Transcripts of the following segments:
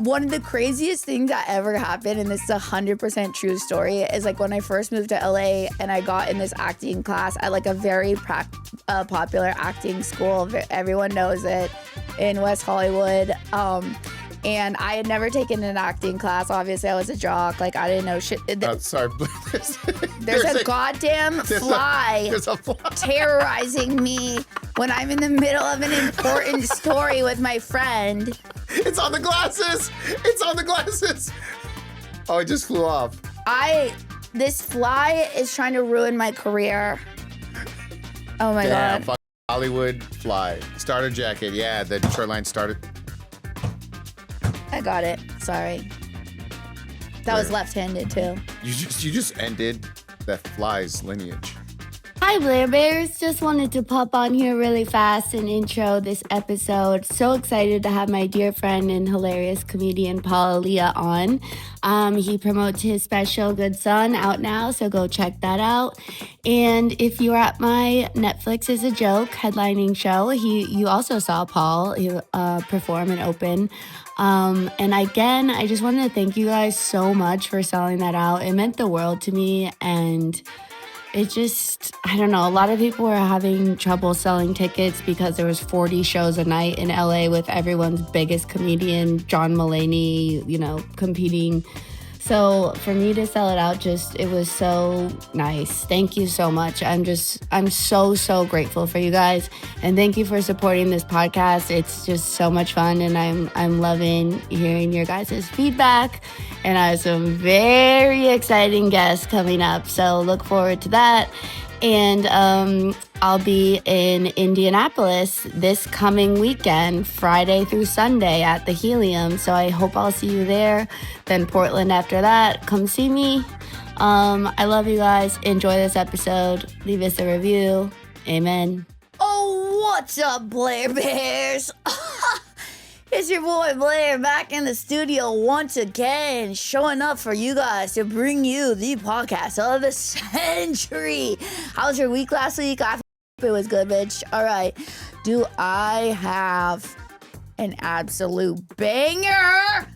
One of the craziest things that ever happened, and this is 100% true story, is like when I first moved to LA and I got in this acting class at like a very popular acting school. Everyone knows it in West Hollywood. And I had never taken an acting class. Obviously, I was a jock. Like, I didn't know shit. Sorry. There's a goddamn fly terrorizing me when I'm in the middle of an important story with my friend. It's on the glasses. It's on the glasses. Oh, it just flew off. This fly is trying to ruin my career. Oh, my God. Fuck Hollywood fly. Starter jacket. Yeah, the Detroit line started. I got it. Sorry. That was left-handed too. You just ended that fly's lineage. Hi, BLAIR'S. Just wanted to pop on here really fast and intro this episode. So excited to have my dear friend and hilarious comedian Paul Elia on. He promotes his special Good Son out now, so go check that out. And if you were at my Netflix is a Joke headlining show, you also saw Paul perform and open. And again, I just wanted to thank you guys so much for selling that out. It meant the world to me, and it just, I don't know, a lot of people were having trouble selling tickets because there was 40 shows a night in LA with everyone's biggest comedian, John Mulaney, competing. So for me to sell it out, it was so nice. Thank you so much. I'm so grateful for you guys. And thank you for supporting this podcast. It's just so much fun, and I'm loving hearing your guys' feedback. And I have some very exciting guests coming up, so look forward to that. And I'll be in Indianapolis this coming weekend, Friday through Sunday at the Helium. So I hope I'll see you there. Then Portland after that. Come see me. I love you guys. Enjoy this episode. Leave us a review. Amen. Oh, what's up, BLAIR'S? It's your boy Blair back in the studio once again, showing up for you guys to bring you the podcast of the century. How was your week last week? I hope it was good, bitch. All right. Do I have an absolute banger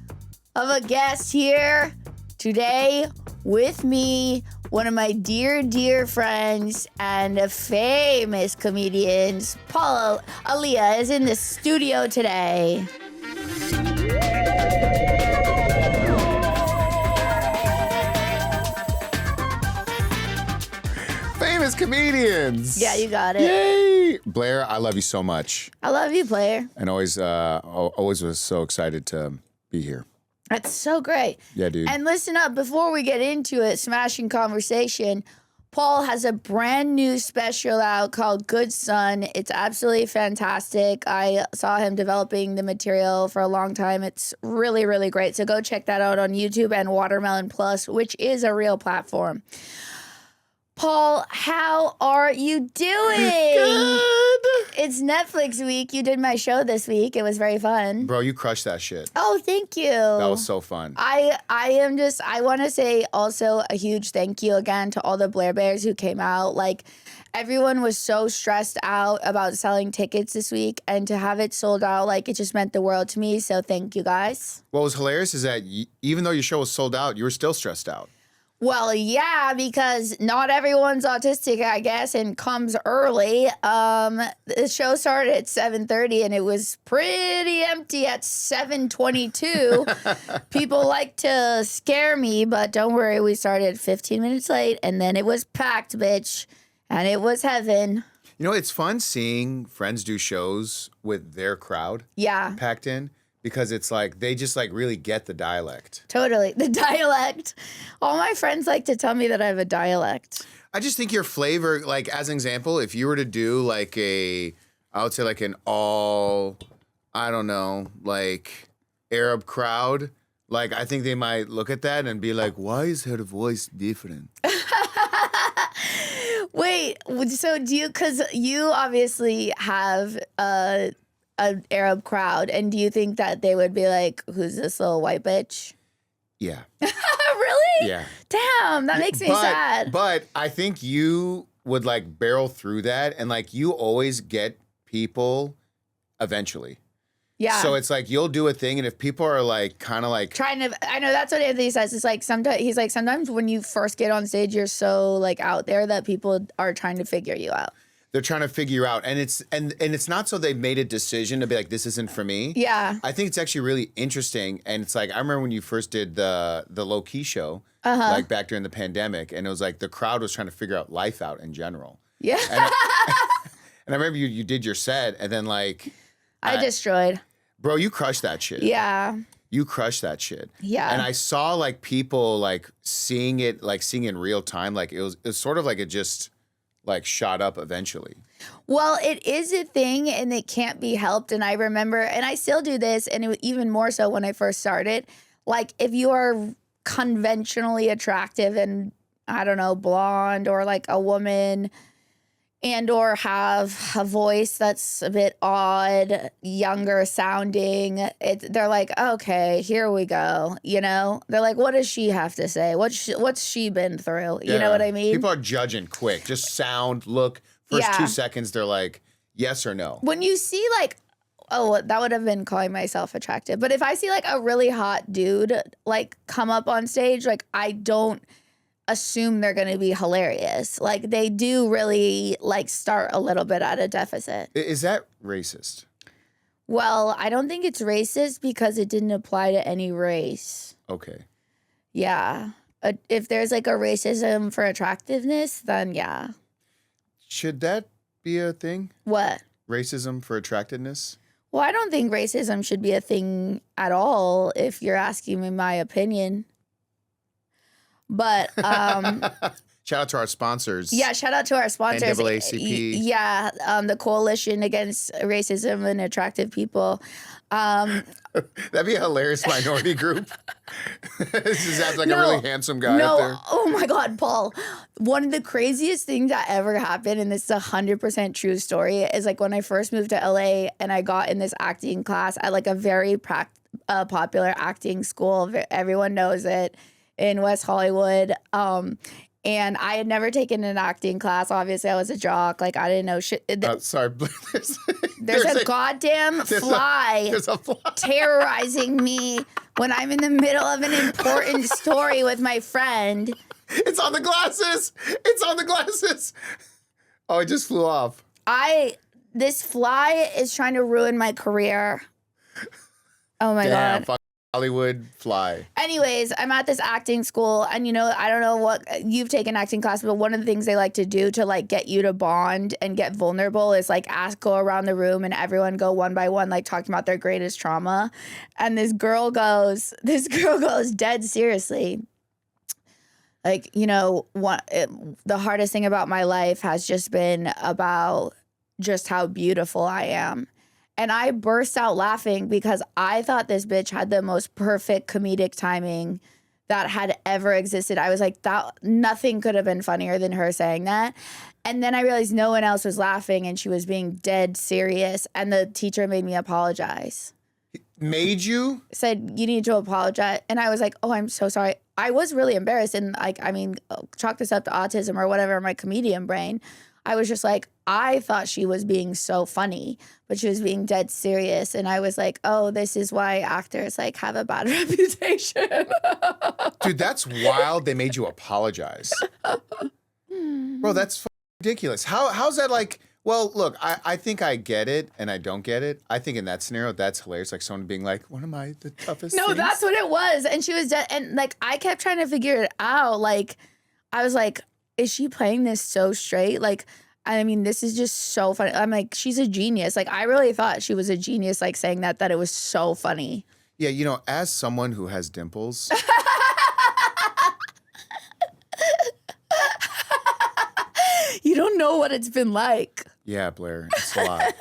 of a guest here today with me? One of my dear friends and famous comedians, Paul Elia, is in the studio today. Famous comedians. Yeah, you got it. Yay! Blair, I love you so much. I love you, Blair. And always was so excited to be here. That's so great. Yeah, dude. And listen up, before we get into it, smashing conversation, Paul has a brand new special out called Good Son. It's absolutely fantastic. I saw him developing the material for a long time. It's really, really great. So go check that out on YouTube and Watermelon Plus, which is a real platform. Paul, how are you doing? Good. It's Netflix week. You did my show this week. It was very fun. Bro, you crushed that shit. Oh, thank you. That was so fun. I want to say also a huge thank you again to all the BLAIR'S who came out. Like, everyone was so stressed out about selling tickets this week, and to have it sold out, like, it just meant the world to me. So thank you guys. What was hilarious is that even though your show was sold out, you were still stressed out. Well, yeah, because not everyone's autistic, I guess, and comes early. The show started at 7:30, and it was pretty empty at 7:22. People like to scare me, but don't worry, we started 15 minutes late, and then it was packed, bitch, and it was heaven. You know, it's fun seeing friends do shows with their crowd packed in. Because it's like, they just like really get the dialect. Totally. The dialect. All my friends like to tell me that I have a dialect. I just think your flavor, like as an example, if you were to do like I would say like an all, I don't know, like Arab crowd, like I think they might look at that and be like, why is her voice different? Wait, so because you obviously have an Arab crowd, and do you think that they would be like, who's this little white bitch? Yeah. Really? Yeah. Damn, that makes me sad. But I think you would like barrel through that, and like you always get people eventually. Yeah. So it's like you'll do a thing, and if people are like kind of like trying to, I know that's what Anthony says. It's like sometimes he's like, sometimes when you first get on stage, you're so like out there that people are trying to figure you out. they're trying to figure out, and it's not so they've made a decision to be like, this isn't for me. Yeah. I think it's actually really interesting, and it's like I remember when you first did the low key show, like back during the pandemic, and it was like the crowd was trying to figure out life out in general. Yeah. And I remember you did your set, and then like I destroyed. Bro, you crushed that shit. Yeah. You crushed that shit. Yeah. And I saw like people like seeing it in real time. Like it was sort of like it just like shot up eventually. Well, it is a thing and it can't be helped. And I remember, and I still do this, and it was even more so when I first started. Like if you are conventionally attractive and I don't know, blonde or like a woman and or have a voice that's a bit odd, younger sounding, they're like, okay, here we go. You know, they're like, what does she have to say? What's she been through? You know what I mean? People are judging quick. Just sound, look. First 2 seconds, they're like, yes or no. When you see like, oh, that would have been calling myself attractive. But if I see like a really hot dude like come up on stage, like I don't assume they're going to be hilarious. Like they do really like start a little bit at a deficit. Is that racist? Well, I don't think it's racist because it didn't apply to any race. Okay. Yeah. If there's like a racism for attractiveness, then yeah. Should that be a thing? What? Racism for attractiveness? Well, I don't think racism should be a thing at all if you're asking me my opinion. But shout out to our sponsors. Yeah, shout out to our sponsors. NAACP. Yeah, the Coalition Against Racism and Attractive People. That'd be a hilarious minority group. This is like a really handsome guy up there. Oh my God, Paul. One of the craziest things that ever happened, and this is 100% true story, is like when I first moved to LA and I got in this acting class at like a very popular acting school. Everyone knows it. In West Hollywood. And I had never taken an acting class. Obviously, I was a jock. Like, I didn't know shit. Sorry. There's a goddamn fly there's a fly terrorizing me when I'm in the middle of an important story with my friend. It's on the glasses. It's on the glasses. Oh, it just flew off. This fly is trying to ruin my career. Oh, my God. Fuck. Hollywood fly. Anyways, I'm at this acting school, and you know, I don't know what you've taken acting class, but one of the things they like to do to like get you to bond and get vulnerable is like go around the room and everyone go one by one, like talking about their greatest trauma. And this girl goes dead seriously. Like, you know, the hardest thing about my life has just been about just how beautiful I am. And I burst out laughing because I thought this bitch had the most perfect comedic timing that had ever existed. I was like, nothing could have been funnier than her saying that. And then I realized no one else was laughing and she was being dead serious. And the teacher made me apologize. Made you? Said, you need to apologize. And I was like, oh, I'm so sorry. I was really embarrassed. And like, I mean, chalk this up to autism or whatever, my comedian brain. I was just like, I thought she was being so funny, but she was being dead serious. And I was like, oh, this is why actors like have a bad reputation. Dude, that's wild. They made you apologize. Bro, that's ridiculous. How's that like? Well, look, I think I get it and I don't get it. I think in that scenario, that's hilarious. Like someone being like, what am I, the toughest No, things? that's what it was. And she was dead. And like, I kept trying to figure it out. Like, I was like, is she playing this so straight? Like, I mean, this is just so funny. I'm like, she's a genius. Like, I really thought she was a genius, like saying that it was so funny. Yeah, you know, as someone who has dimples. You don't know what it's been like. Yeah, Blair, it's a lot.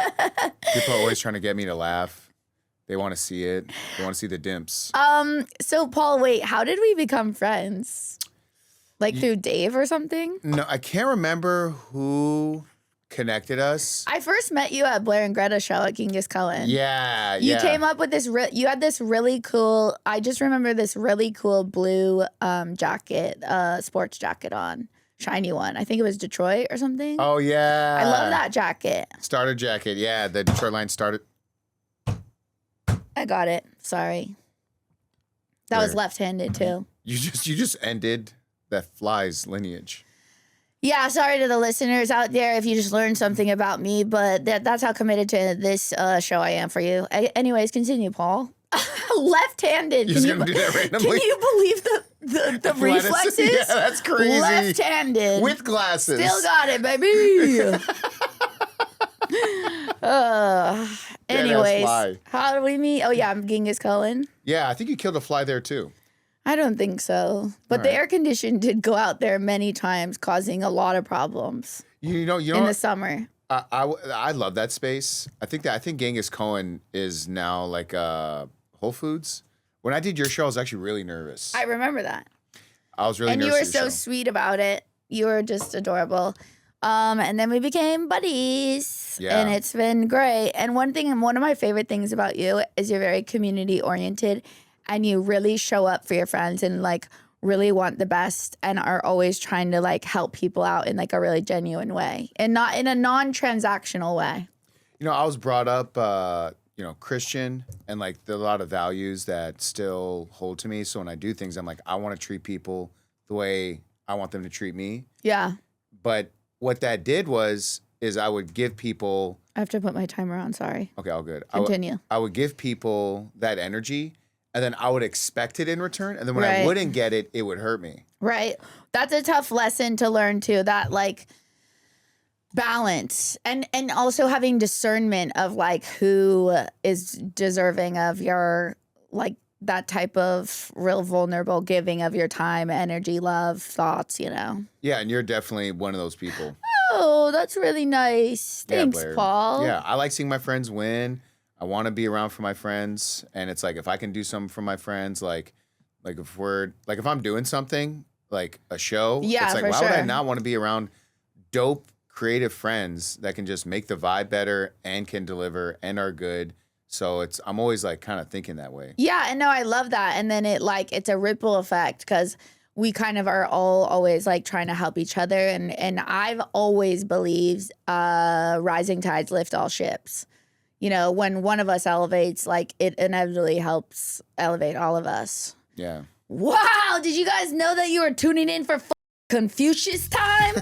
People are always trying to get me to laugh. They want to see it. They want to see the dimps. So Paul, wait, how did we become friends? Like through Dave or something? No, I can't remember who connected us. I first met you at Blair and Greta's show at Kindest. Yeah, You came up with this, you had this really cool, I just remember this really cool blue jacket, sports jacket on. Shiny one. I think it was Detroit or something. Oh, yeah. I love that jacket. Starter jacket. Yeah, the Detroit line started. I got it. Sorry. That was Where? left-handed too. You just ended that fly's lineage. Yeah, sorry to the listeners out there if you just learned something about me, but that's how committed to this show I am for you. Anyways, continue, Paul. Left-handed. You're just gonna do that randomly? Can you believe the reflexes? Yeah, that's crazy. Left-handed. With glasses. Still got it, baby. Anyways, fly. how do we meet? Oh, yeah, I'm Genghis Khan. Yeah, I think you killed a fly there too. I don't think so. But the air condition did go out there many times, causing a lot of problems You know in the summer. I love that space. I think Genghis Khan is now like Whole Foods. When I did your show, I was actually really nervous. I remember that. I was really And nervous. you were for so your show. sweet about it. You were just adorable. And then we became buddies. Yeah. And it's been great. And one of my favorite things about you is you're very community oriented and you really show up for your friends and like really want the best and are always trying to like help people out in like a really genuine way and not in a non-transactional way. You know, I was brought up, Christian, and like there are a lot of values that still hold to me. So when I do things, I'm like, I want to treat people the way I want them to treat me. Yeah. But what that did is I would give people. I have to put my timer on. Sorry. Okay, all good. Continue. I would give people that energy, and then I would expect it in return. And then when Right. I wouldn't get it, it would hurt me. Right. That's a tough lesson to learn too. That like balance and also having discernment of like who is deserving of your like that type of real vulnerable giving of your time, energy, love, thoughts, you know. Yeah, and you're definitely one of those people. Oh, that's really nice. Yeah, Thanks, Blair. Paul. Yeah, I like seeing my friends win. I want to be around for my friends, and it's like if I can do something for my friends, like if I'm doing something like a show, Yeah, it's like for why would I sure. not want to be around dope, creative friends that can just make the vibe better and can deliver and are good. So I'm always like kind of thinking that way. Yeah, and no, I love that. And then it's a ripple effect because we kind of are all always like trying to help each other. And I've always believed rising tides lift all ships. You know, when one of us elevates, like it inevitably helps elevate all of us. Yeah. Wow, did you guys know that you were tuning in for Confucius time?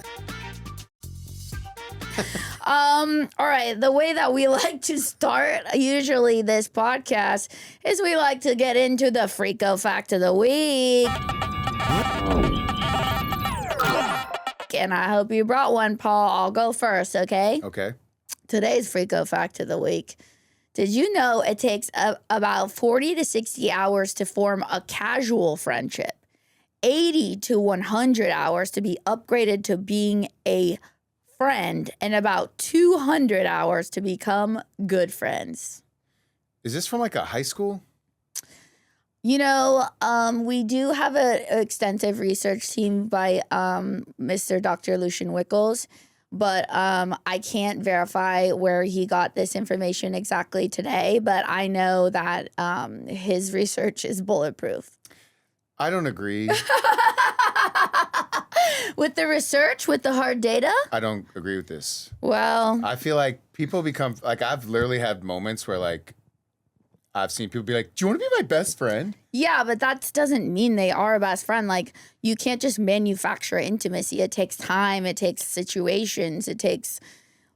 All right, the way that we like to start usually this podcast is we like to get into the Freako Fact of the Week. And I hope you brought one, Paul. I'll go first, okay? Okay. Today's Freako Fact of the Week. Did you know it takes about 40 to 60 hours to form a casual friendship? 80 to 100 hours to be upgraded to being a friend, and about 200 hours to become good friends. Is this from like a high school? You know, we do have an extensive research team by Mr. Dr. Lucian Wickles, but I can't verify where he got this information exactly today, but I know that his research is bulletproof. I don't agree. With the research, with the hard data? I don't agree with this. Well, I feel like people become like I've literally had moments where like I've seen people be like, "Do you want to be my best friend?" yeah, but that doesn't mean they are a best friend. Like, you can't just manufacture intimacy. It takes time. It takes situations. It takes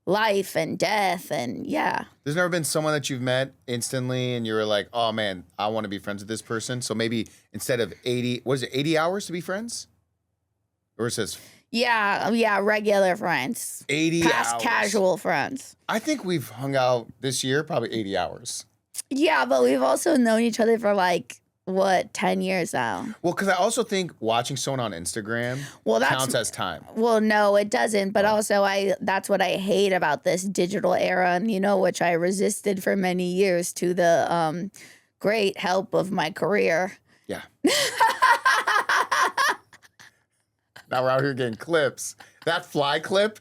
life and death. And yeah. There's never been someone that you've met instantly and you were like, "Oh man, I want to be friends with this person." So maybe instead of 80 hours to be friends? Or it says Yeah, regular friends. 80 Past hours. casual friends. I think we've hung out this year probably 80 hours. Yeah, but we've also known each other for like, 10 years now? Well, because I also think watching someone on Instagram counts as time. Well, no, it doesn't. But also, that's what I hate about this digital era, and which I resisted for many years to the great help of my career. Yeah. Now we're out here getting clips. That fly clip,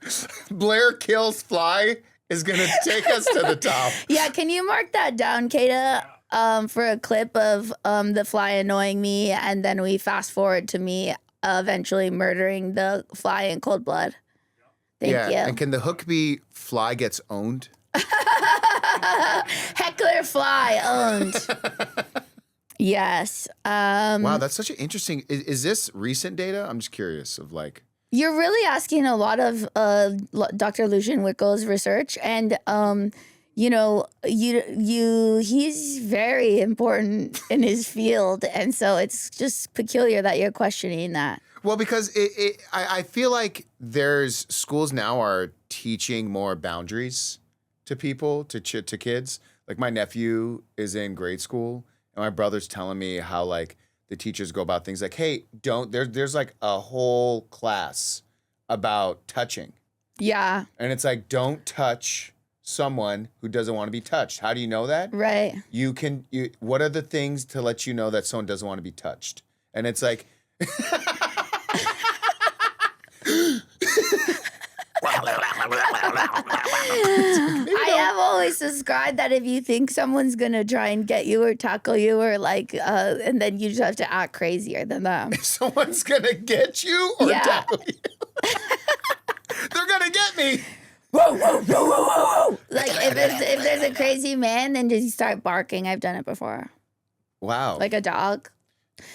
Blair kills fly, is going to take us to the top. Yeah, can you mark that down, Kata, for a clip of the fly annoying me, and then we fast forward to me eventually murdering the fly in cold blood? Thank you. And can the hook be fly gets owned? Heckler fly owned. Yes. Wow, that's such an interesting. Is this recent data? I'm just curious of like. You're really asking a lot of Dr. Lucian Wickle's research, and he's very important in his field, and so it's just peculiar that you're questioning that. Well, because I feel like there's schools now are teaching more boundaries to people, to kids. Like my nephew is in grade school, and my brother's telling me how like the teachers go about things like, hey, don't, there's like a whole class about touching. Yeah. And it's like, don't touch someone who doesn't want to be touched. How do you know that? Right. What are the things to let you know that someone doesn't want to be touched? And it's like, I have always subscribed that if you think someone's gonna try and get you or tackle you or like, and then you just have to act crazier than them. Someone's gonna get you or tackle you. They're gonna get me. Whoa, whoa, whoa, whoa, whoa, whoa. Like if there's a crazy man, then just start barking. I've done it before. Wow. Like a dog.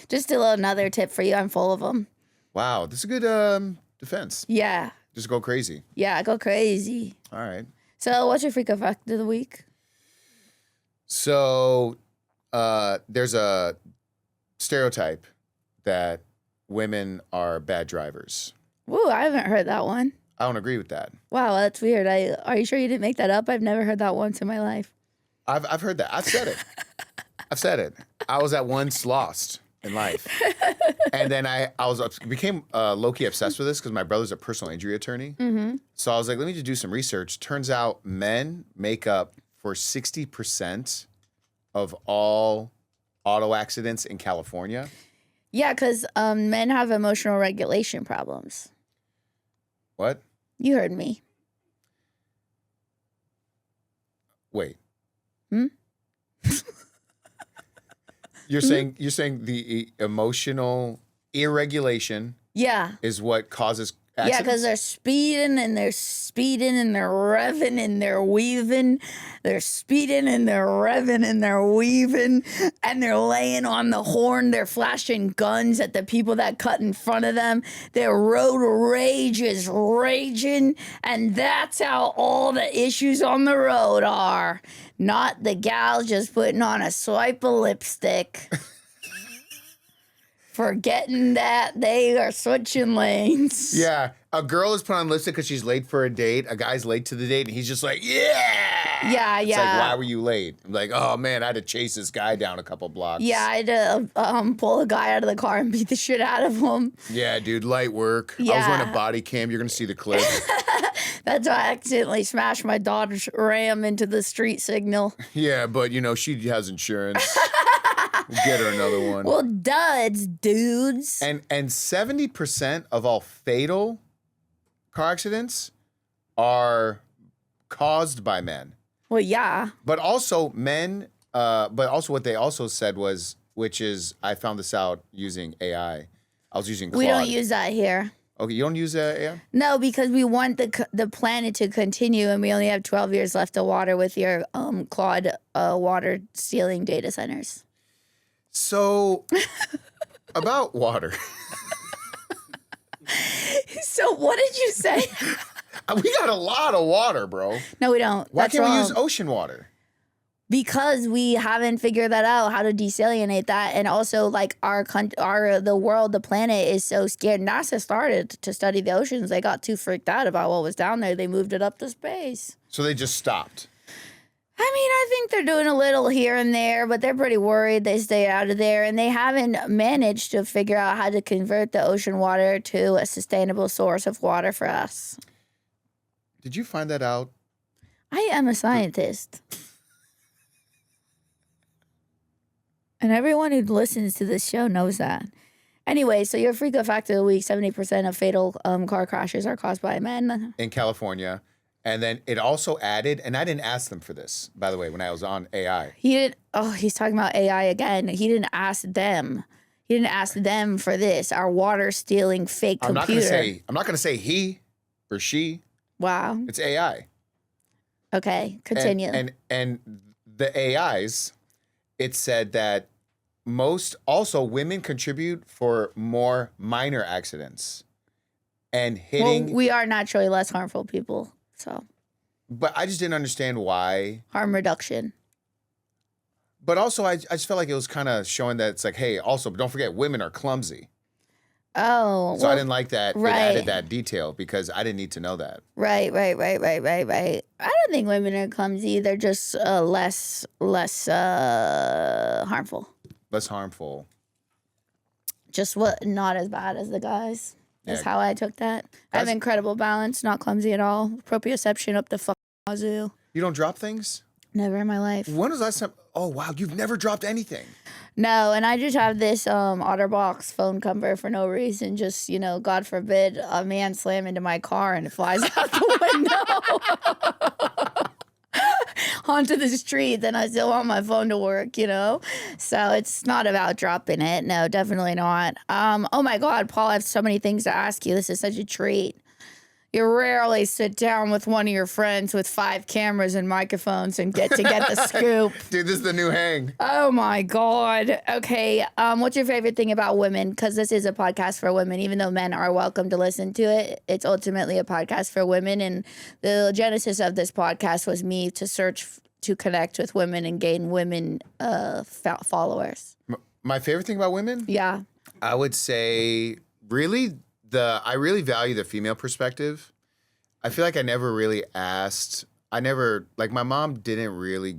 Just a little another tip for you. I'm full of them. Wow, this is a good defense. Yeah. Just go crazy. Yeah, go crazy. All right. So what's your freak of fact of the week? So there's a stereotype that women are bad drivers. Woo, I haven't heard that one. I don't agree with that. Wow, that's weird. Are you sure you didn't make that up? I've never heard that once in my life. I've heard that. I've said it. I've said it. I was at once lost in life. And then I became low-key obsessed with this because my brother's a personal injury attorney. Mm-hmm. So I was like, let me just do some research. Turns out men make up for 60% of all auto accidents in California. Yeah, because men have emotional regulation problems. What? You heard me. Wait. Hmm? You're saying the emotional irregulation is what causes accidents? Yeah, because they're speeding and they're revving and they're weaving. They're speeding and they're revving and they're weaving and they're laying on the horn. They're flashing guns at the people that cut in front of them. Their road rage is raging, and that's how all the issues on the road are. Not the gal just putting on a swipe of lipstick. Forgetting that they are switching lanes. Yeah. A girl is put on lipstick because she's late for a date. A guy's late to the date, and he's just like, yeah. Yeah, it's like, why were you late? I'm like, oh, man, I had to chase this guy down a couple blocks. Yeah, I had to pull a guy out of the car and beat the shit out of him. Yeah, dude, light work. Yeah. I was wearing a body cam. You're going to see the clip. That's why I accidentally smashed my Dodge Ram into the street signal. Yeah, but, she has insurance. We'll get her another one. Well, duds, dudes. And 70% of all fatal car accidents are caused by men. Well, yeah. But also what they also said was, which is, I found this out using AI. I was using Claude. We don't use that here. Okay, you don't use AI? No, because we want the planet to continue, and we only have 12 years left of water with your Claude water stealing data centers. So, about water. So what did you say? We got a lot of water, bro. No, we don't. Why That's can't wrong. we use ocean water? Because we haven't figured that out, how to desalinate that, and also like the world, the planet is so scared. NASA started to study the oceans. They got too freaked out about what was down there. They moved it up to space. So they just stopped. I mean, I think they're doing a little here and there, but they're pretty worried they stay out of there, and they haven't managed to figure out how to convert the ocean water to a sustainable source of water for us. Did you find that out? I am a scientist. And everyone who listens to this show knows that. Anyway, so your freak of fact of the week, 70% of fatal car crashes are caused by men. In California. And then it also added, and I didn't ask them for this, by the way, when I was on AI. He's talking about AI again. He didn't ask them. He didn't ask them for this. Our water stealing fake computer. I'm not gonna say he or she. Wow. It's AI. Okay, continue. And the AIs, it said that women contribute for more minor accidents and hitting. Well, we are naturally less harmful people, so. But I just didn't understand why. Harm reduction. But also, I just felt like it was kind of showing that it's like, hey, also, don't forget, women are clumsy. Oh. So I didn't like that right. it added that detail because I didn't need to know that. Right. I don't think women are clumsy. They're just less harmful. Less harmful. Just not as bad as the guys. That's how I took that. I have Guys- incredible balance, not clumsy at all. Proprioception up the wazoo. You don't drop things? Never in my life. When was the last time? Oh, wow, you've never dropped anything. No, and I just have this OtterBox phone cover for no reason. Just, God forbid a man slam into my car and it flies out the window onto the street. Then I still want my phone to work, So it's not about dropping it. No, definitely not. Oh my God, Paul, I have so many things to ask you. This is such a treat. You rarely sit down with one of your friends with 5 cameras and microphones and get the scoop. Dude, this is the new hang. Oh my God. Okay. What's your favorite thing about women? Because this is a podcast for women, even though men are welcome to listen to it. It's ultimately a podcast for women. And the genesis of this podcast was me to search to connect with women and gain women followers. My favorite thing about women? Yeah. I would say I really value the female perspective. I feel like I never really asked. My mom didn't really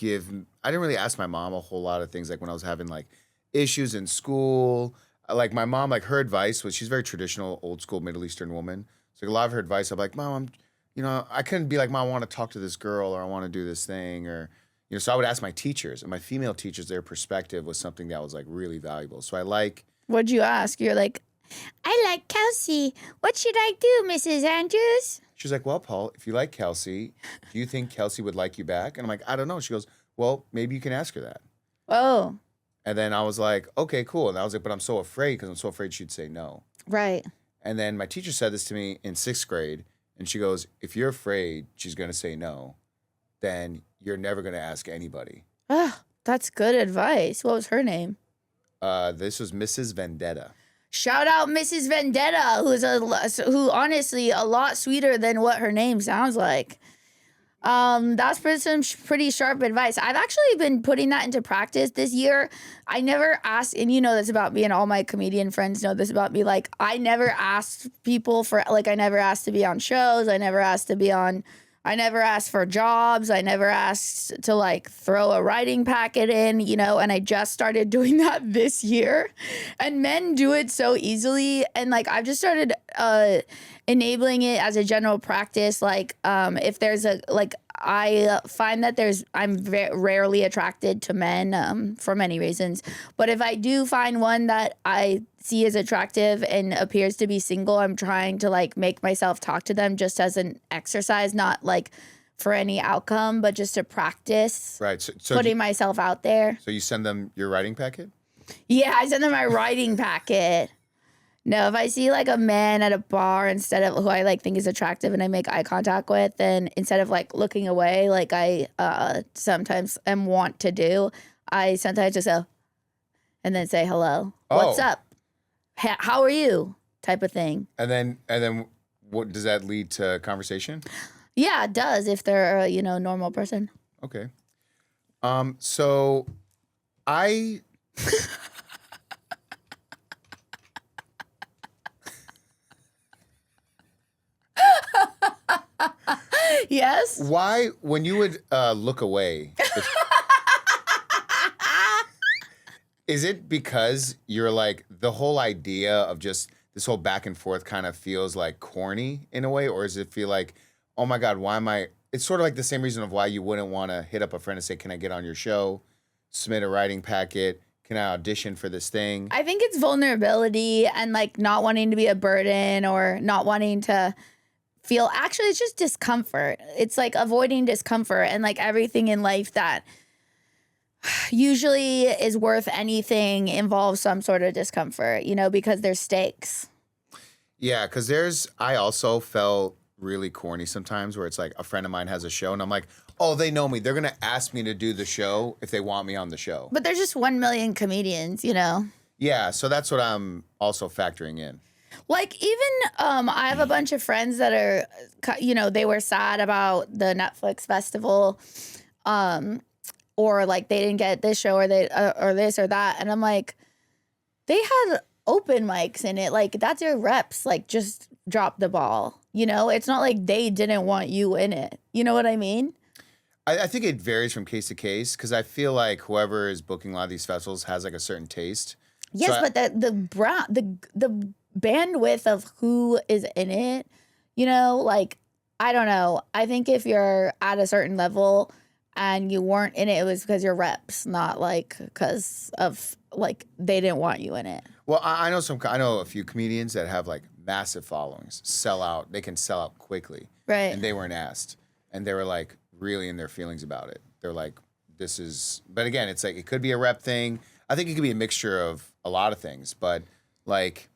I didn't really ask my mom a whole lot of things. Like when I was having like issues in school, like my mom, like her advice was, she's very traditional, old school Middle Eastern woman. So like a lot of her advice, I'm like, Mom, I couldn't be like, Mom, I want to talk to this girl or I want to do this thing or, so I would ask my teachers and my female teachers, their perspective was something that was like really valuable. So What'd you ask? You're like, I like Kelsey. What should I do, Mrs. Andrews? She's like, well, Paul, if you like Kelsey, do you think Kelsey would like you back? And I'm like, I don't know. She goes, well, maybe you can ask her that. Oh. And then I was like, okay, cool. And I was like, but I'm so afraid because I'm so afraid she'd say no. Right. And then my teacher said this to me in 6th grade. And she goes, if you're afraid she's going to say no, then you're never going to ask anybody. Ah, that's good advice. What was her name? This was Mrs. Vendetta. Shout out Mrs. Vendetta, who honestly a lot sweeter than what her name sounds like. That's some pretty sharp advice. I've actually been putting that into practice this year. I never asked, and this about me, and all my comedian friends know this about me. Like, I never asked people for, I never asked to be on shows. I never asked for jobs. I never asked to throw a writing packet in, and I just started doing that this year. And men do it so easily. And I've just started enabling it as a general practice. If there's I find that I'm rarely attracted to men for many reasons. But if I do find one that I see as attractive and appears to be single, I'm trying to make myself talk to them just as an exercise, not for any outcome, but just to practice. Right. So putting myself out there. So you send them your writing packet? Yeah, I send them my writing packet. No, if I see a man at a bar instead of who I think is attractive and I make eye contact with, then instead of looking away I sometimes am want to do, I sometimes just go and then say hello. Oh. What's up? How are you? Type of thing. And then what does that lead to conversation? Yeah, it does if they're a normal person. Okay. So I Yes. Why, when you would look away, is it because you're the whole idea of just this whole back and forth kind of feels corny in a way? Or does it feel oh my God, why am I? It's sort of the same reason of why you wouldn't want to hit up a friend and say, can I get on your show? Submit a writing packet. Can I audition for this thing? I think it's vulnerability and not wanting to be a burden or not wanting to feel, actually it's just discomfort. It's avoiding discomfort and everything in life that usually is worth anything involves some sort of discomfort, because there's stakes. Yeah, because I also felt really corny sometimes where it's like a friend of mine has a show and I'm like, oh, they know me. They're going to ask me to do the show if they want me on the show. But there's just 1 million comedians, you know? Yeah, so that's what I'm also factoring in. Like even I have a bunch of friends that are, you know, they were sad about the Netflix festival, or like they didn't get this show or they or this or that, and I'm like, they had open mics in it. Like that's your reps. Like just drop the ball. You know, it's not like they didn't want you in it. You know what I mean? I think it varies from case to case because I feel like whoever is booking a lot of these festivals has like a certain taste. Yes, So but the bandwidth of who is in it, you know, like I don't know. I think if you're at a certain level and you weren't in it, it was because you're reps, not like because of like they didn't want you in it. Well, I know a few comedians that have like massive followings, sell out. They can sell out quickly, Right. and they weren't asked, and they were like really in their feelings about it. They're like, "This is," but again, it's like it could be a rep thing. I think it could be a mixture of a lot of things, but like,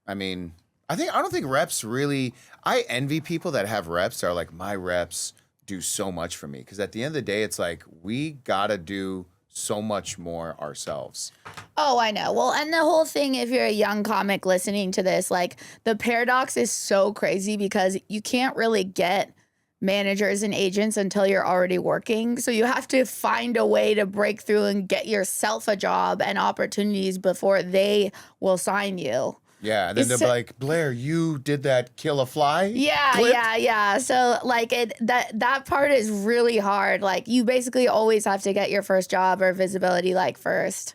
I mean, I don't think reps really. I envy people that have reps that are like, my reps do so much for me because at the end of the day, it's like we gotta do so much more ourselves. Oh, I know. Well, and the whole thing, if you're a young comic listening to this, like the paradox is so crazy because you can't really get managers and agents until you're already working. So you have to find a way to break through and get yourself a job and opportunities before they will sign you. Yeah, and then they'll be like, Blair, you did that kill a fly? Yeah, clip? yeah. So like that part is really hard. Like you basically always have to get your first job or visibility like first.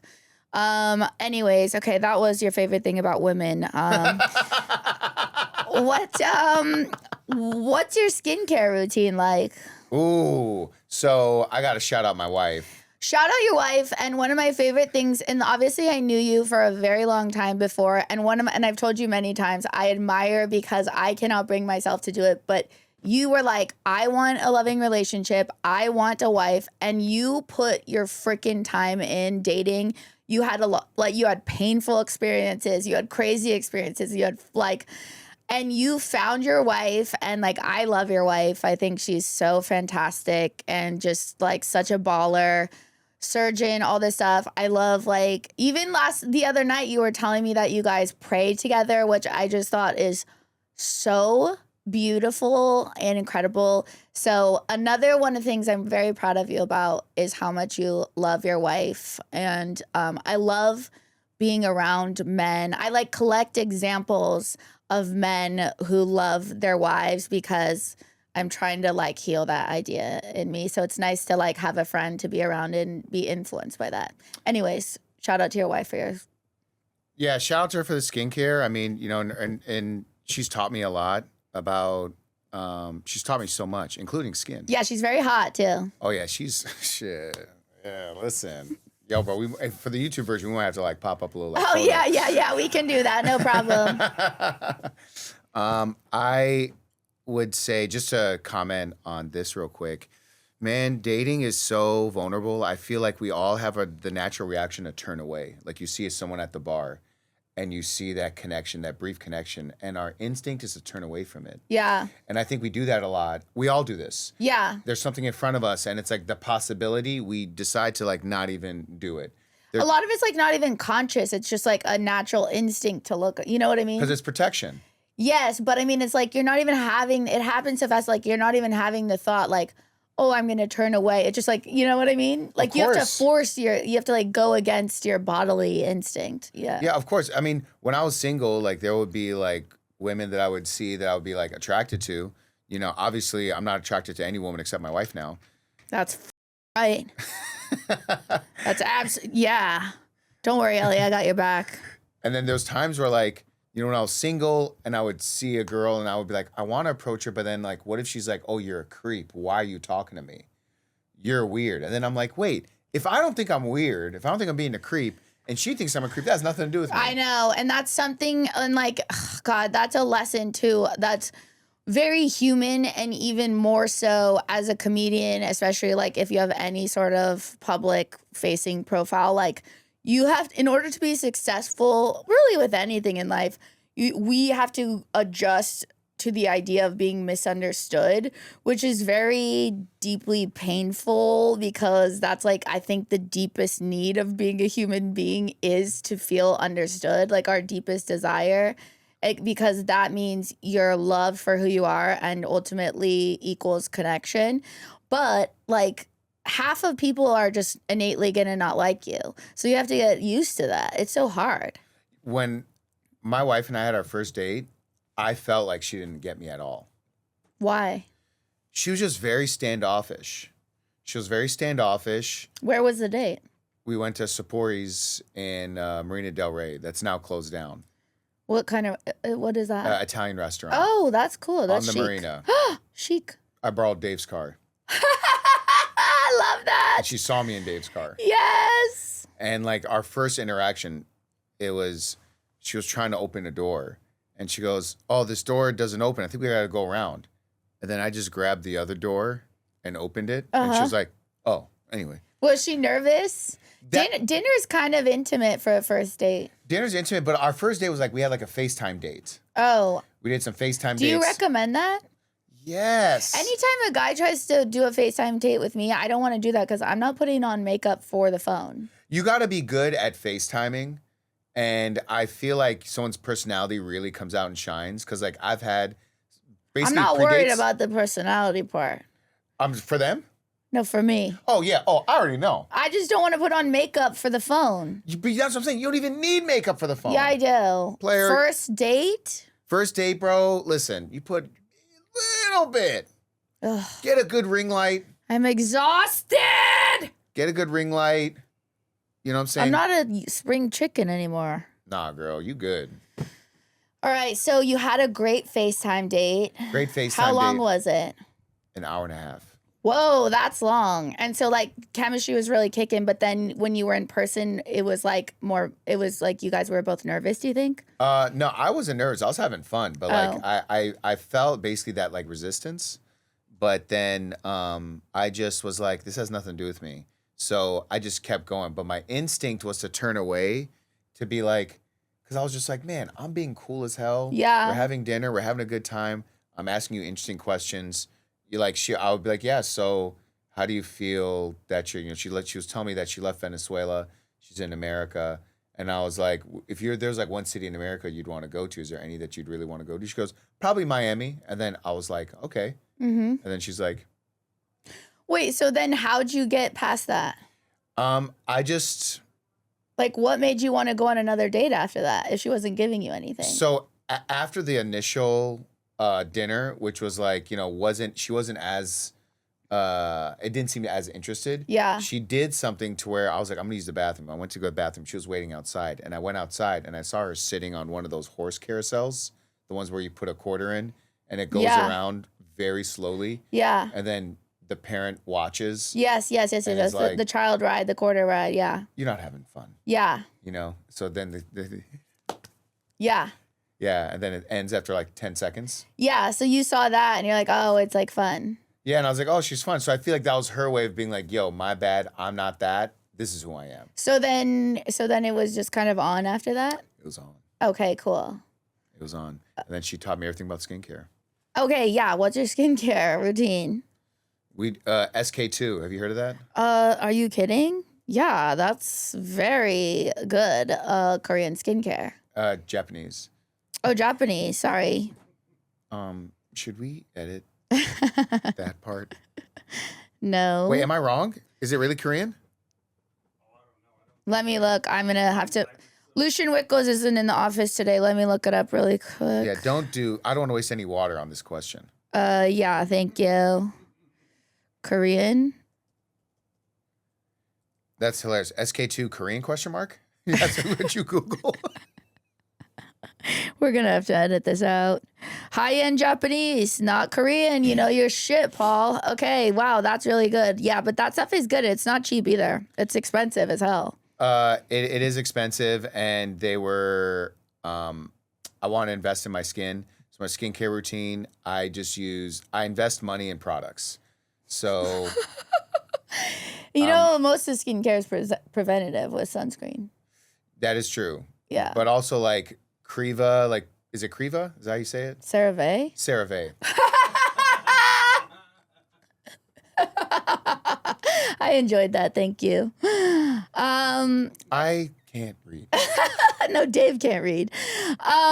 Anyways, okay, that was your favorite thing about women. What's your skincare routine like? Ooh, so I gotta shout out my wife. Shout out your wife. And one of my favorite things, and obviously I knew you for a very long time before, and I've told you many times, I admire because I cannot bring myself to do it, but you were like, I want a loving relationship, I want a wife, and you put your freaking time in dating. You had a lot, like you had painful experiences, you had crazy experiences, you had like, and you found your wife, and like I love your wife. I think she's so fantastic and just like such a baller, surgeon, all this stuff. I love like even the other night you were telling me that you guys prayed together, which I just thought is so beautiful and incredible. So another one of the things I'm very proud of you about is how much you love your wife. And I love being around men. I like collect examples of men who love their wives because I'm trying to like heal that idea in me. So it's nice to like have a friend to be around and be influenced by that. Anyways, shout out to your wife for yours. Yeah, shout out to her for the skincare. I mean, you know, and she's taught me a lot about, she's taught me so much, including skin. Yeah, she's very hot too. Oh yeah, she's, shit. Yeah, listen. Yo, bro, for the YouTube version, we might have to like pop up a little. Like, oh, yeah, we can do that. No problem. I would say, just to comment on this real quick, man, dating is so vulnerable. I feel like we all have the natural reaction to turn away. Like you see someone at the bar and you see that connection, that brief connection, and our instinct is to turn away from it. Yeah. And I think we do that a lot. We all do this. Yeah. There's something in front of us and it's like the possibility, we decide to like not even do it. A lot of it's like not even conscious. It's just like a natural instinct to look, you know what I mean? Because it's protection. Yes, but I mean, it's like you're not even having, it happens so fast, like you're not even having the thought like, oh, I'm going to turn away. It's just like, you know what I mean? Like you have to you have to like go against your bodily instinct. Yeah. Yeah, of course. I mean, when I was single, like there would be like women that I would see that I would be like attracted to. You know, obviously I'm not attracted to any woman except my wife now. That's right. That's yeah. Don't worry, Ellie, I got your back. And then there's times where like, you know, when I was single and I would see a girl and I would be like, I want to approach her, but then like, what if she's like, oh, you're a creep. Why are you talking to me? You're weird. And then I'm like, wait, if I don't think I'm weird, if I don't think I'm being a creep and she thinks I'm a creep, that has nothing to do with me. I know. And that's something, and like, God, that's a lesson too. That's very human, and even more so as a comedian, especially like if you have any sort of public facing profile, like you have, in order to be successful, really with anything in life, we have to adjust to the idea of being misunderstood, which is very deeply painful because that's like, I think the deepest need of being a human being is to feel understood, like our deepest desire, because that means you're loved for who you are and ultimately equals connection. But like half of people are just innately gonna not like you. So you have to get used to that. It's so hard. When my wife and I had our first date, I felt like she didn't get me at all. Why? She was just very standoffish. Where was the date? We went to Sapori's in Marina Del Rey. That's now closed down. What kind of, what is that? Italian restaurant. Oh, that's cool. That's on the chic. marina. Chic. I borrowed Dave's car. I love that. And she saw me in Dave's car. Yes. And like our first interaction, she was trying to open a door. And she goes, oh, this door doesn't open. I think we got to go around. And then I just grabbed the other door and opened it. And she was like, oh, anyway. Was she nervous? Dinner's kind of intimate for a first date. Dinner's intimate, but our first date was like, we had like a FaceTime date. Oh. We did some FaceTime dates. Do you recommend that? Yes. Anytime a guy tries to do a FaceTime date with me, I don't want to do that because I'm not putting on makeup for the phone. You got to be good at FaceTiming. And I feel like someone's personality really comes out and shines. Because like I've had basically I'm not worried about the personality part. For them? No, for me. Oh, yeah. Oh, I already know. I just don't want to put on makeup for the phone. But that's what I'm saying. You don't even need makeup for the phone. Yeah, I do. Player. First date? First date, bro. Listen, you put a little bit. Ugh. Get a good ring light. I'm exhausted. Get a good ring light. You know what I'm saying? I'm not a spring chicken anymore. Nah, girl. You good. All right. So you had a great FaceTime date. Great FaceTime How long date. was it? An hour and a half. Whoa, that's long. And so like chemistry was really kicking, but then when you were in person, it was like you guys were both nervous, do you think? No, I wasn't nervous. I was having fun, but like I felt basically that like resistance. But then I just was like, this has nothing to do with me. So I just kept going. But my instinct was to turn away, to be like, because I was just like, man, I'm being cool as hell. Yeah. We're having dinner. We're having a good time. I'm asking you interesting questions. You like I would be like, yeah. So how do you feel that she was telling me that she left Venezuela. She's in America. And I was like, if there's like one city in America you'd want to go to, is there any that you'd really want to go to? She goes, probably Miami. And then I was like, okay. Mm-hmm. And then she's like, wait, so then how'd you get past that? I just. Like, what made you want to go on another date after that if she wasn't giving you anything? So after the initial dinner, which was like, she wasn't as, it didn't seem as interested. Yeah. She did something to where I was like, I'm gonna use the bathroom. I went to go to the bathroom. She was waiting outside, and I went outside and I saw her sitting on one of those horse carousels, the ones where you put a quarter in and it goes around very slowly. Yeah. And then the parent watches. Yes. Like, the child ride, the quarter ride. Yeah. You're not having fun. Yeah. So then yeah. Yeah, and then it ends after like 10 seconds. Yeah, so you saw that and you're like, oh, it's like fun. Yeah, and I was like, oh, she's fun. So I feel like that was her way of being like, yo, my bad, I'm not that. This is who I am. So then it was just kind of on after that? It was on. Okay, cool. It was on. And then she taught me everything about skincare. Okay, yeah. What's your skincare routine? SK2. Have you heard of that? Are you kidding? Yeah, that's very good. Korean skincare. Japanese. Oh, Japanese. Sorry. Should we edit that part? No. Wait, am I wrong? Is it really Korean? Let me look. I'm gonna have to. Lucian Wickles isn't in the office today. Let me look it up really quick. Yeah, I don't want to waste any water on this question. Yeah, thank you. Korean. That's hilarious. SK2 Korean question mark? That's what you Google. We're going to have to edit this out. High-end Japanese, not Korean. You know your shit, Paul. Okay, wow, that's really good. Yeah, but that stuff is good. It's not cheap either. It's expensive as hell. It is expensive, and they were, I want to invest in my skin. So my skincare routine, I invest money in products. So. Most of skincare is preventative with sunscreen. That is true. Yeah. But also like Creva, like Is it Creva? Is that how you say it? CeraVe. CeraVe. I enjoyed that. Thank you. I can't read. No, Dave can't read.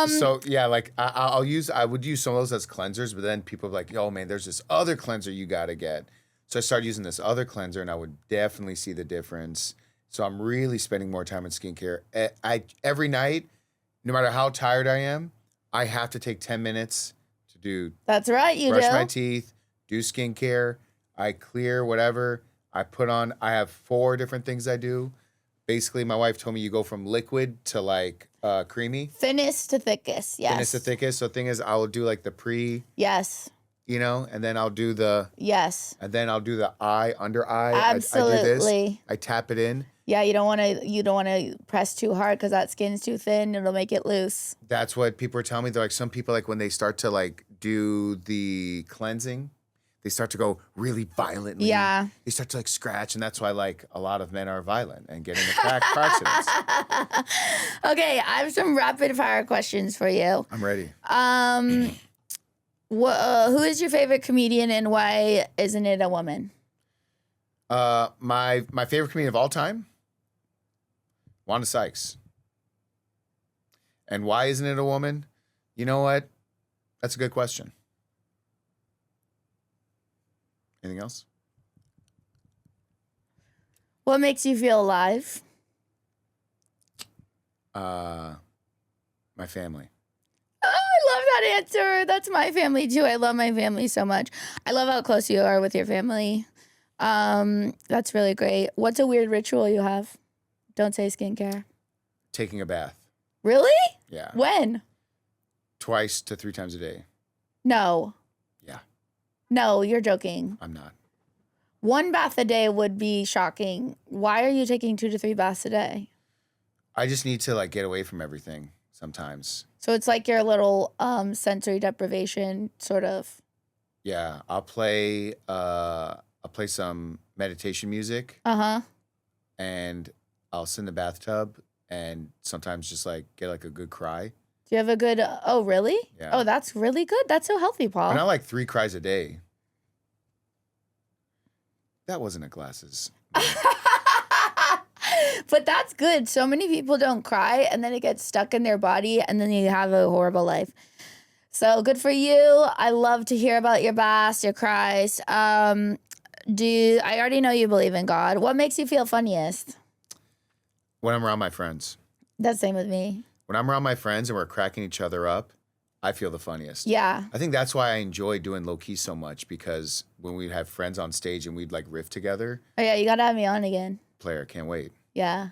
So yeah, like I would use some of those as cleansers, but then people are like, oh man, there's this other cleanser you gotta get. So I started using this other cleanser, and I would definitely see the difference. So I'm really spending more time in skincare. Every night, no matter how tired I am, I have to take 10 minutes to do. That's right, you brush do. my teeth, do skincare. I clear whatever. I have 4 different things I do. Basically, my wife told me you go from liquid to like creamy. Thinnest to thickest, yes. Thinnest to thickest. So the thing is, I'll do like the pre. Yes. And then I'll do the. Yes. And then I'll do the under eye. Absolutely. I do this. I tap it in. Yeah, you don't want to press too hard because that skin's too thin. It'll make it loose. That's what people are telling me. They're like, some people, like when they start to like do the cleansing, they start to go really violently. Yeah. They start to like scratch, and that's why like a lot of men are violent and get into car accidents. Okay, I have some rapid fire questions for you. I'm ready. Who is your favorite comedian and why isn't it a woman? My favorite comedian of all time, Wanda Sykes. And why isn't it a woman? You know what? That's a good question. Anything else? What makes you feel alive? My family. Oh, I love that answer. That's my family too. I love my family so much. I love how close you are with your family. That's really great. What's a weird ritual you have? Don't say skincare. Taking a bath. Really? Yeah. When? 2 to 3 times a day. No. Yeah. No, you're joking. I'm not. 1 bath a day would be shocking. Why are you taking 2 to 3 baths a day? I just need to like get away from everything sometimes. So it's like your little sensory deprivation sort of. Yeah, I'll play some meditation music. Uh-huh. And I'll sit in the bathtub and sometimes just like get like a good cry. Do you have a good oh really? Yeah. Oh, that's really good. That's so healthy, Paul. And I like 3 cries a day. That wasn't a glasses. But that's good. So many people don't cry and then it gets stuck in their body and then you have a horrible life. So good for you. I love to hear about your baths, your cries. I already know you believe in God. What makes you feel funniest? When I'm around my friends. That's the same with me. When I'm around my friends and we're cracking each other up, I feel the funniest. Yeah. I think that's why I enjoy doing low key so much, because when we'd have friends on stage and we'd like riff together. Oh yeah, you gotta have me on again. Player, can't wait. Yeah.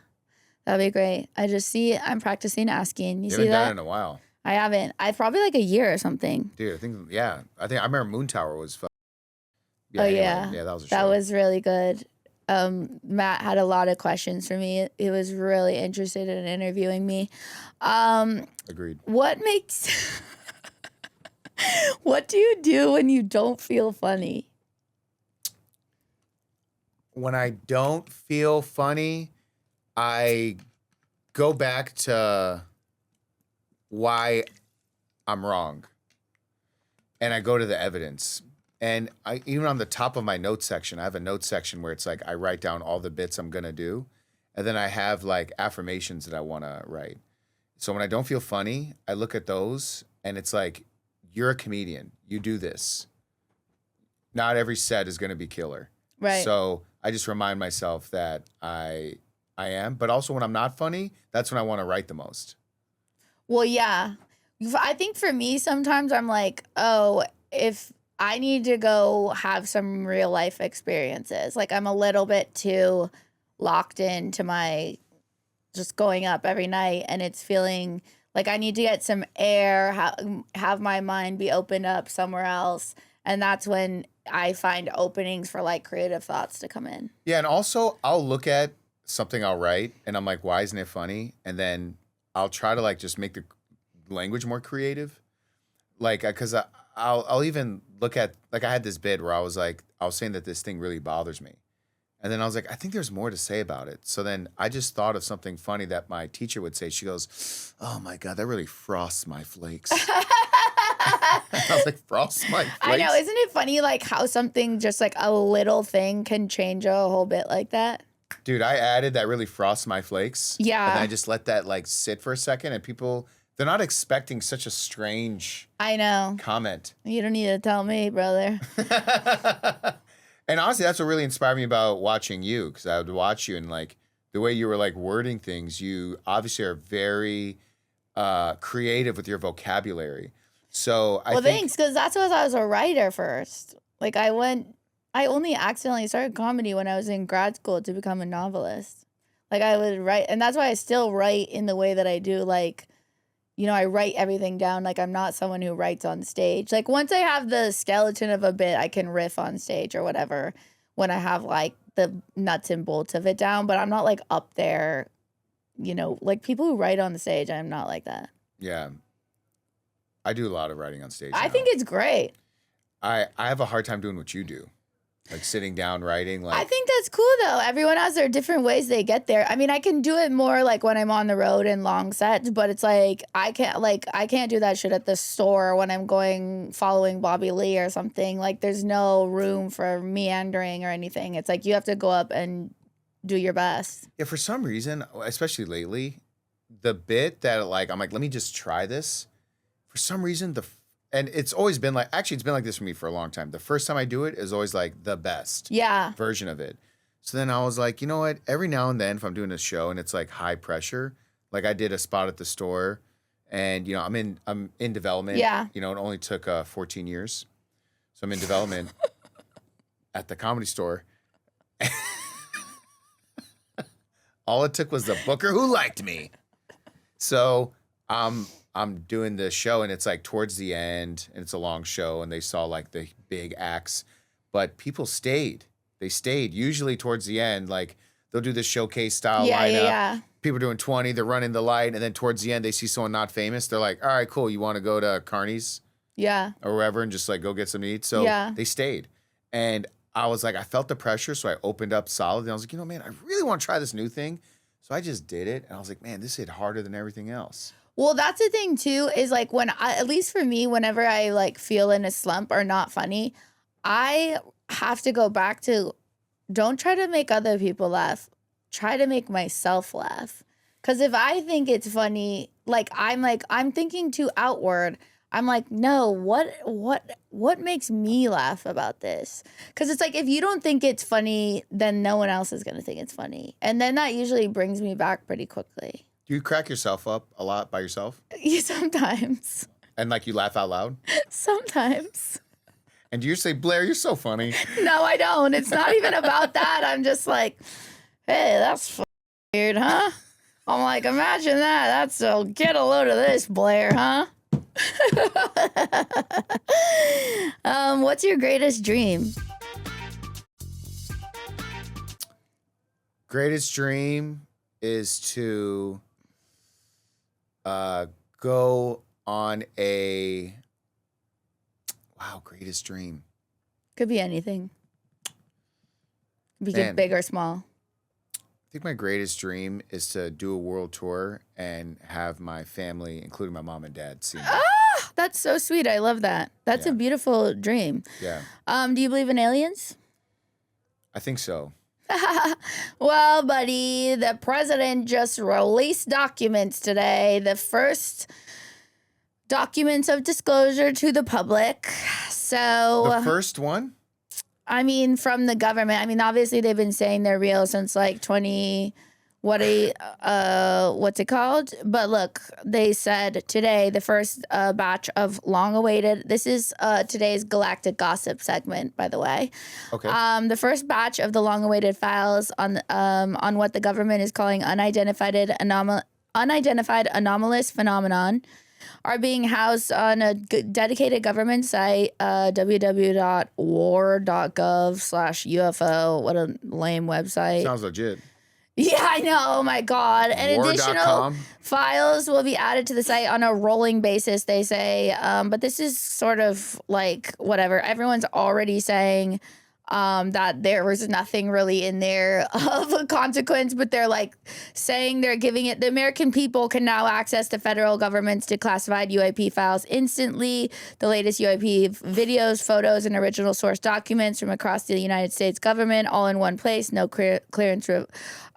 That'd be great. I'm practicing asking. You see haven't that? done it in a while. I haven't. I probably like a year or something. Dude, I remember Moon Tower was fun. Yeah, Yeah, that was a show. That was really good. Matt had a lot of questions for me. He was really interested in interviewing me. Agreed. What do you do when you don't feel funny? When I don't feel funny, I go back to why I'm wrong. And I go to the evidence. And even on the top of my notes section, I have a notes section where it's like I write down all the bits I'm going to do. And then I have like affirmations that I want to write. So when I don't feel funny, I look at those and it's like, you're a comedian. You do this. Not every set is going to be killer. Right. So I just remind myself that I am. But also when I'm not funny, that's when I want to write the most. Well, yeah. I think for me, sometimes I'm like, oh, if I need to go have some real life experiences. Like I'm a little bit too locked into my just going up every night, and it's feeling like I need to get some air, have my mind be opened up somewhere else. And that's when I find openings for like creative thoughts to come in. Yeah, and also I'll look at something I'll write and I'm like, why isn't it funny? And then I'll try to like just make the language more creative. Like, because I'll even look at, like I had this bit where I was saying that this thing really bothers me. And then I was like, I think there's more to say about it. So then I just thought of something funny that my teacher would say. She goes, oh my God, that really frosts my flakes. I was like, frosts my flakes? I know. Isn't it funny like how something just like a little thing can change a whole bit like that? Dude, I added that really frosts my flakes. Yeah. And then I just let that like sit for a second and people, they're not expecting such a strange I know. comment. You don't need to tell me, brother. And honestly, that's what really inspired me about watching you, because I would watch you and like the way you were like wording things, you obviously are very creative with your vocabulary. So I think, Thanks, because that's what I was a writer first. Like I only accidentally started comedy when I was in grad school to become a novelist. Like I would write, and that's why I still write in the way that I do. Like, you know, I write everything down. Like I'm not someone who writes on stage. Like once I have the skeleton of a bit, I can riff on stage or whatever when I have like the nuts and bolts of it down. But I'm not like up there, you know, like people who write on the stage. I'm not like that. yeah, I do a lot of writing on stage. I now. think it's great. I have a hard time doing what you do, like sitting down writing. Like I think that's cool though. Everyone has their different ways they get there. I mean, I can do it more like when I'm on the road and long sets, but it's like I can't do that shit at the store when I'm going following Bobby Lee or something. Like there's no room for meandering or anything. It's like you have to go up and do your best. yeah, for some reason, especially lately, the bit that like I'm like, let me just try this. For some reason, and it's always been like, actually, it's been like this for me for a long time. The first time I do it is always like the best Yeah. version of it. So then I was like, you know what? Every now and then, if I'm doing a show and it's like high pressure, like I did a spot at the store, and you know I'm in development. Yeah. You know, it only took 14 years, so I'm in development at the Comedy Store. All it took was the booker who liked me. So I'm doing the show and it's like towards the end and it's a long show and they saw like the big acts, but people stayed. They stayed usually towards the end. Like they'll do the showcase style lineup. Yeah. People are doing 20, they're running the light. And then towards the end, they see someone not famous. They're like, all right, cool. You want to go to Carney's Yeah. or wherever and just like go get some to eat? So Yeah. they stayed. And I was like, I felt the pressure. So I opened up solid and I was like, you know, man, I really want to try this new thing. So I just did it. And I was like, man, this hit harder than everything else. Well, that's the thing too, is like at least for me, whenever I like feel in a slump or not funny, I have to go back to don't try to make other people laugh. Try to make myself laugh. Because if I think it's funny, I'm thinking too outward. I'm like, no, what makes me laugh about this? Because it's like if you don't think it's funny, then no one else is gonna think it's funny, and then that usually brings me back pretty quickly. Do you crack yourself up a lot by yourself? Sometimes. And like you laugh out loud? Sometimes. And do you say, Blair, you're so funny? No, I don't. It's not even about that. I'm just like, hey, that's weird, huh? I'm like, imagine that. That's so get a load of this, Blair, huh? What's your greatest dream? Greatest dream is to go on a greatest dream. Could be anything. Be Man. big or small. I think my greatest dream is to do a world tour and have my family, including my mom and dad, see me. Ah, that's so sweet. I love that. That's a beautiful dream. Yeah, Do you believe in aliens? I think so. Well, buddy, the president just released documents today. The first documents of disclosure to the public. So The first one? I mean, from the government. I mean, obviously they've been saying they're real since like what's it called? But look, they said today the first batch of long-awaited. This is today's Galactic Gossip segment, by the way. Okay. The first batch of the long-awaited files on what the government is calling unidentified anomalous phenomenon are being housed on a dedicated government site, www.war.gov/UFO. What a lame website. Sounds legit. Yeah, I know. Oh, my God. And additional War.com. files will be added to the site on a rolling basis, they say. But this is sort of like whatever. Everyone's already saying that there was nothing really in there of a consequence, but they're like saying they're giving it. The American people can now access the federal government's declassified UAP files instantly. The latest UAP videos, photos, and original source documents from across the United States government, all in one place. No clearance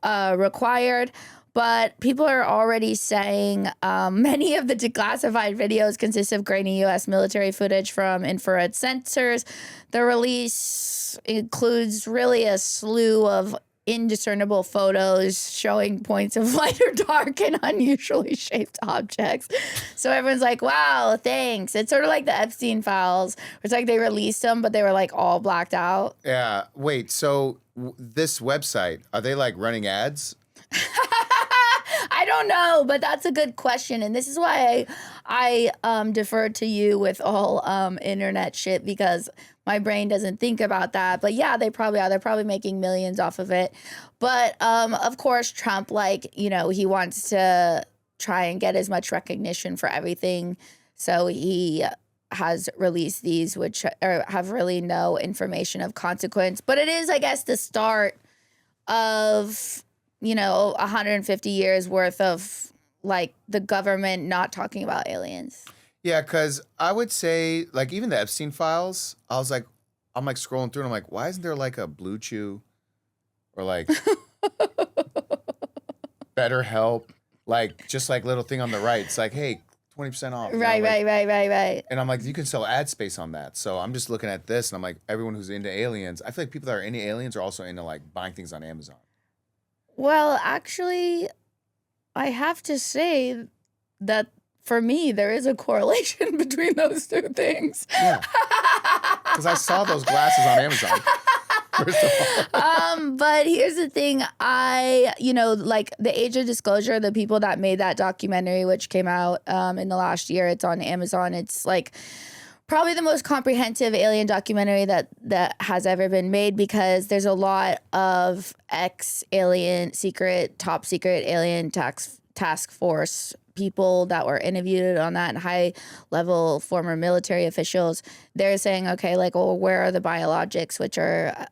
required. But people are already saying many of the declassified videos consist of grainy U.S. military footage from infrared sensors. The release includes really a slew of indiscernible photos showing points of light or dark and unusually shaped objects. So everyone's like, wow, thanks. It's sort of like the Epstein files. It's like they released them, but they were like all blacked out. Yeah. Wait, so this website, are they like running ads? I don't know, but that's a good question. And this is why I defer to you with all internet shit, because my brain doesn't think about that. But yeah, they probably are. They're probably making millions off of it. But of course, Trump, like, you know, he wants to try and get as much recognition for everything. So he has released these, which have really no information of consequence. But it is, I guess, the start of, you know, 150 years worth of like the government not talking about aliens. Yeah, because I would say, like, even the Epstein files, I'm like scrolling through and I'm like, why isn't there like a Blue Chew or like BetterHelp? Like, just like little thing on the right. It's like, hey, 20% off. Right. And I'm like, you can sell ad space on that. So I'm just looking at this and I'm like, everyone who's into aliens, I feel like people that are into aliens are also into like buying things on Amazon. Well, actually, I have to say that for me, there is a correlation between those two things. Yeah. Because I saw those glasses on Amazon. First of all. But here's the thing. Like the Age of Disclosure, the people that made that documentary, which came out in the last year, it's on Amazon. It's like probably the most comprehensive alien documentary that has ever been made, because there's a lot of ex-alien, top secret alien task force people that were interviewed on that, and high-level former military officials. They're saying, okay, like, well, where are the biologics, which are,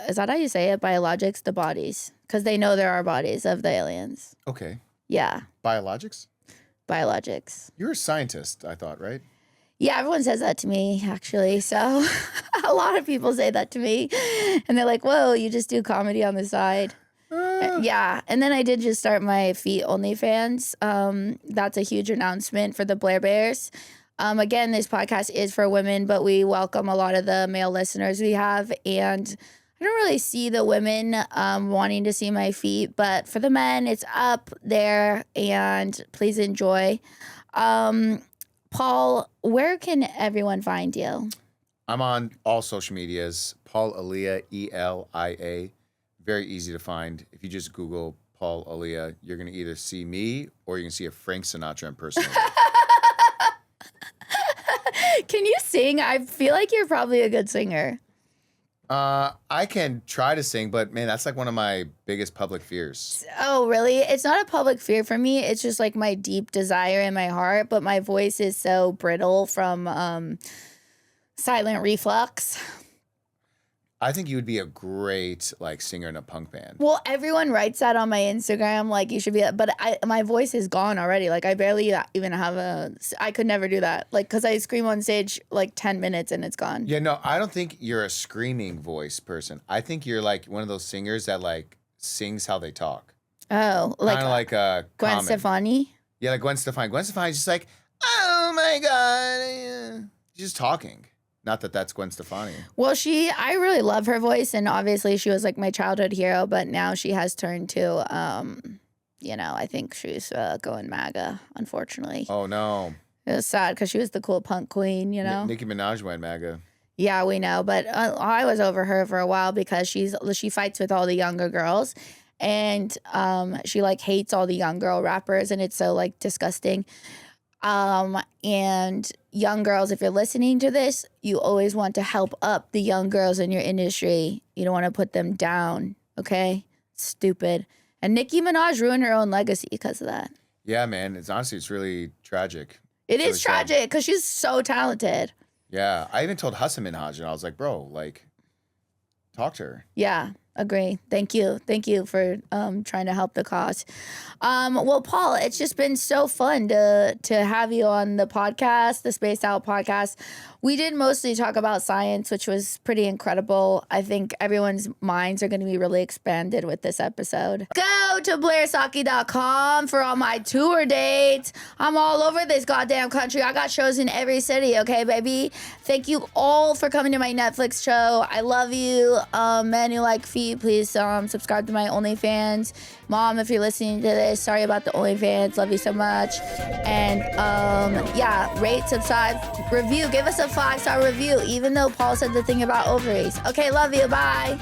is that how you say it? Biologics, the bodies. Because they know there are bodies of the aliens. Okay. Yeah. Biologics? Biologics. You're a scientist, I thought, right? Yeah, everyone says that to me, actually. So a lot of people say that to me. And they're like, whoa, you just do comedy on the side. Yeah. And then I did just start my feet OnlyFans. That's a huge announcement for the BLAIR'S. Again, this podcast is for women, but we welcome a lot of the male listeners we have. And I don't really see the women wanting to see my feet, but for the men, it's up there, and please enjoy. Paul, where can everyone find you? I'm on all social medias. Paul Elia, ELIA. Very easy to find. If you just Google Paul Elia, you're going to either see me or you can see a Frank Sinatra impersonator. Can you sing? I feel like you're probably a good singer. I can try to sing, but man, that's like one of my biggest public fears. Oh, really? It's not a public fear for me. It's just like my deep desire in my heart, but my voice is so brittle from silent reflux. I think you would be a great like singer in a punk band. Well, everyone writes that on my Instagram, like you should be, but my voice is gone already. Like I barely even have I could never do that. Like, cause I scream on stage like 10 minutes and it's gone. Yeah, no, I don't think you're a screaming voice person. I think you're like one of those singers that like sings how they talk. Oh, like kind of like Gwen common. Stefani. Yeah, like Gwen Stefani. Gwen Stefani's just like, oh my God. She's just talking. Not that that's Gwen Stefani. Well, I really love her voice, and obviously she was like my childhood hero, but now she has turned to, I think she's going MAGA, unfortunately. Oh, no. It was sad because she was the cool punk queen, you know? Nicki Minaj went MAGA. Yeah, we know, but I was over her for a while because she fights with all the younger girls, and she like hates all the young girl rappers, and it's so like disgusting. And young girls, if you're listening to this, you always want to help up the young girls in your industry. You don't want to put them down, okay? Stupid. And Nicki Minaj ruined her own legacy because of that. Yeah, man. It's really tragic. It is tragic because she's so talented. Yeah. I even told Hassan Minhaj, and I was like, bro, like, talk to her. Yeah, agree. Thank you for trying to help the cause. Well, Paul, it's just been so fun to have you on the podcast, the Spaced Out podcast. We did mostly talk about science, which was pretty incredible. I think everyone's minds are going to be really expanded with this episode. Go to blairsaki.com for all my tour dates. I'm all over this goddamn country. I got shows in every city, okay, baby? Thank you all for coming to my Netflix show. I love you. Man, you like feet, please subscribe to my OnlyFans. Mom, if you're listening to this, sorry about the OnlyFans. Love you so much. And yeah, rate, subscribe, review. Give us a 5-star review, even though Paul said the thing about ovaries. Okay, love you. Bye.